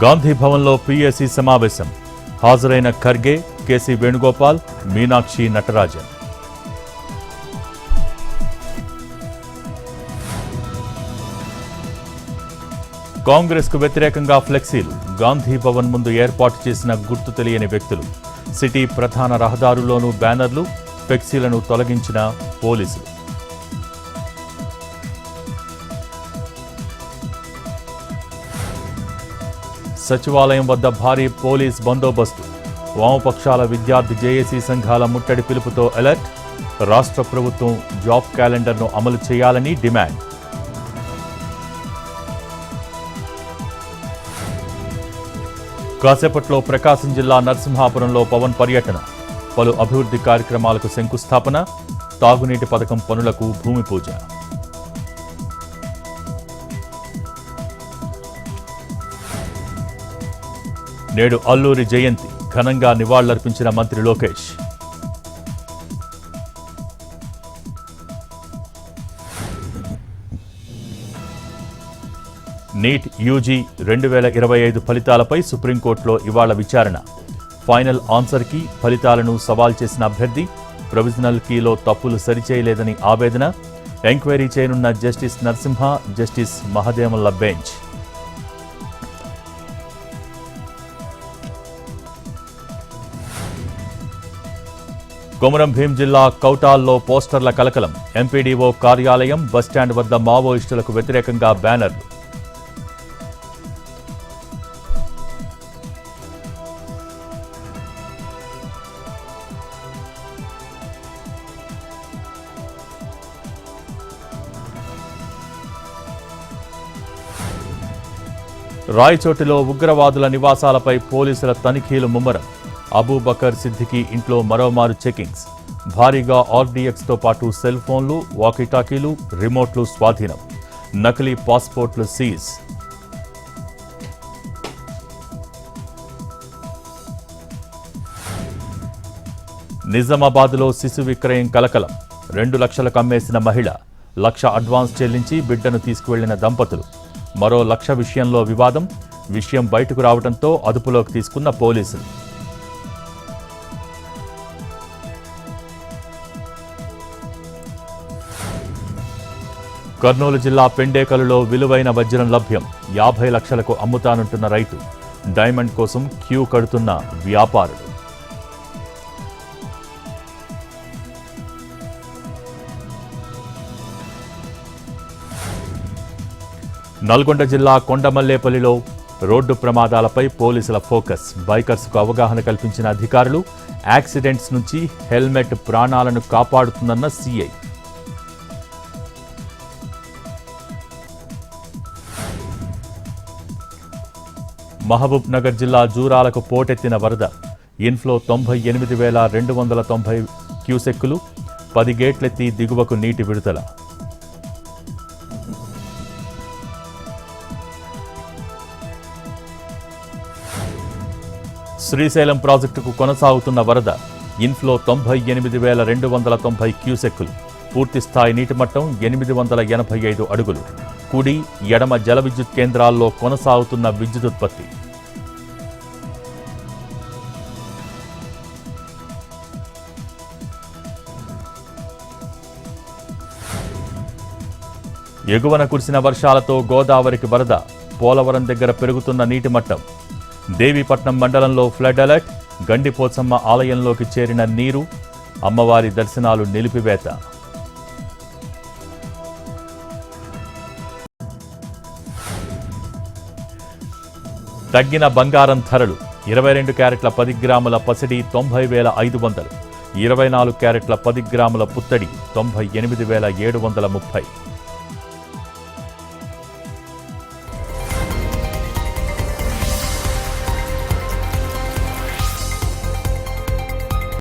గాంధీ భవన్లో పీఏసీ సమావేశం. హాజరైన ఖర్గే, కేసీ వేణుగోపాల్, మీనాక్షి నటరాజన్. కాంగ్రెస్కు వ్యతిరేకంగా ఫ్లెక్సీలు. గాంధీ భవన్ ముందు ఏర్పాటు చేసిన గుర్తు తెలియని వ్యక్తులు. సిటీ ప్రధాన రహదారుల్లోనూ బ్యానర్లు, ఫ్లెక్సీలను తొలగించిన పోలీసులు. సచివాలయం వద్ద భారీ పోలీస్ బందోబస్తు. వామపక్షాల విద్యార్థి జేఏసీ సంఘాల ముట్టడి పిలుపుతో అలర్ట్. రాష్ట్ర ప్రభుత్వం జాబ్ క్యాలెండర్ను అమలు చేయాలని డిమాండ్. కాసేపట్లో ప్రకాశం జిల్లా నరసింహాపురంలో పవన్ పర్యటన. పలు అభివృద్ధి కార్యక్రమాలకు శంకుస్థాపన. తాగునీటి పథకం పనులకు భూమి పూజ. నేడు అల్లూరి జయంతి. ఘనంగా నివాళులర్పించిన మంత్రి లోకేష్. నీట్ యూజీ 2025 ఫలితాలపై సుప్రీంకోర్టులో ఇవాళ విచారణ. ఫైనల్ ఆన్సర్కి ఫలితాలను సవాల్ చేసిన అభ్యర్థి ప్రొవిజనల్ కీలో తప్పులు సరిచేయలేదని ఆవేదన. ఎంక్వైరీ చేయనున్న జస్టిస్ నరసింహ, జస్టిస్ మహదేవన్ల బెంచ్. కొమరం భీం జిల్లా కౌటాల్లో పోస్టర్ల కలకలం. ఎంపీడీఓ కార్యాలయం, బస్టాండ్ వద్ద మావోయిస్టులకు వ్యతిరేకంగా బ్యానర్లు. రాయచోటిలో ఉగ్రవాదుల నివాసాలపై పోలీసుల తనిఖీలు ముమ్మరం. అబూబకర్ సిద్దికీ ఇంట్లో మరోమారు చెకింగ్స్. భారీగా ఆర్డీఎక్స్తో పాటు సెల్ ఫోన్లు, వాకీటాకీలు, రిమోట్లు స్వాధీనం. నకిలీ పాస్పోర్ట్లు సీజ్. నిజామాబాద్లో శిశు విక్రయం కలకలం. 2 లక్షలకు అమ్మేసిన మహిళ. 1 లక్ష అడ్వాన్స్ చెల్లించి బిడ్డను తీసుకువెళ్లిన దంపతులు. మరో 1 లక్ష విషయంలో వివాదం. విషయం బయటకు రావడంతో అదుపులోకి తీసుకున్న పోలీసులు. కర్నూలు జిల్లా పెండేకలులో విలువైన వజ్రం లభ్యం. 50 లక్షలకు అమ్ముతానంటున్న రైతు. డైమండ్ కోసం క్యూ కడుతున్న వ్యాపారులు. నల్గొండ జిల్లా కొండమల్లేపల్లిలో రోడ్డు ప్రమాదాలపై పోలీసుల ఫోకస్. బైకర్స్కు అవగాహన కల్పించిన అధికారులు. యాక్సిడెంట్స్ నుంచి హెల్మెట్ ప్రాణాలను కాపాడుతుందన్న సీఐ. మహబూబ్ నగర్ జిల్లా జూరాలకు పోటెత్తిన వరద. ఇన్ఫ్లో 98,290 క్యూసెక్కులు. 10 గేట్లెత్తి దిగువకు నీటి విడుదల. శ్రీశైలం ప్రాజెక్టుకు కొనసాగుతున్న వరద. ఇన్ఫ్లో 98,290 క్యూసెక్కులు. పూర్తిస్థాయి నీటిమట్టం 885 అడుగులు. కుడి, ఎడమ జల విద్యుత్ కేంద్రాల్లో కొనసాగుతున్న విద్యుదుత్పత్తి. ఎగువన కురిసిన వర్షాలతో గోదావరికి వరద. పోలవరం దగ్గర పెరుగుతున్న నీటి మట్టం. దేవీపట్నం మండలంలో ఫ్లడ్ అలర్ట్. గండిపోచమ్మ ఆలయంలోకి చేరిన నీరు. అమ్మవారి దర్శనాలు నిలిపివేత. తగ్గిన బంగారం ధరలు. 22 క్యారెట్ల 10 గ్రాముల పసిడి 90,500. 24 క్యారెట్ల 10 గ్రాముల పుత్తడి 98,730.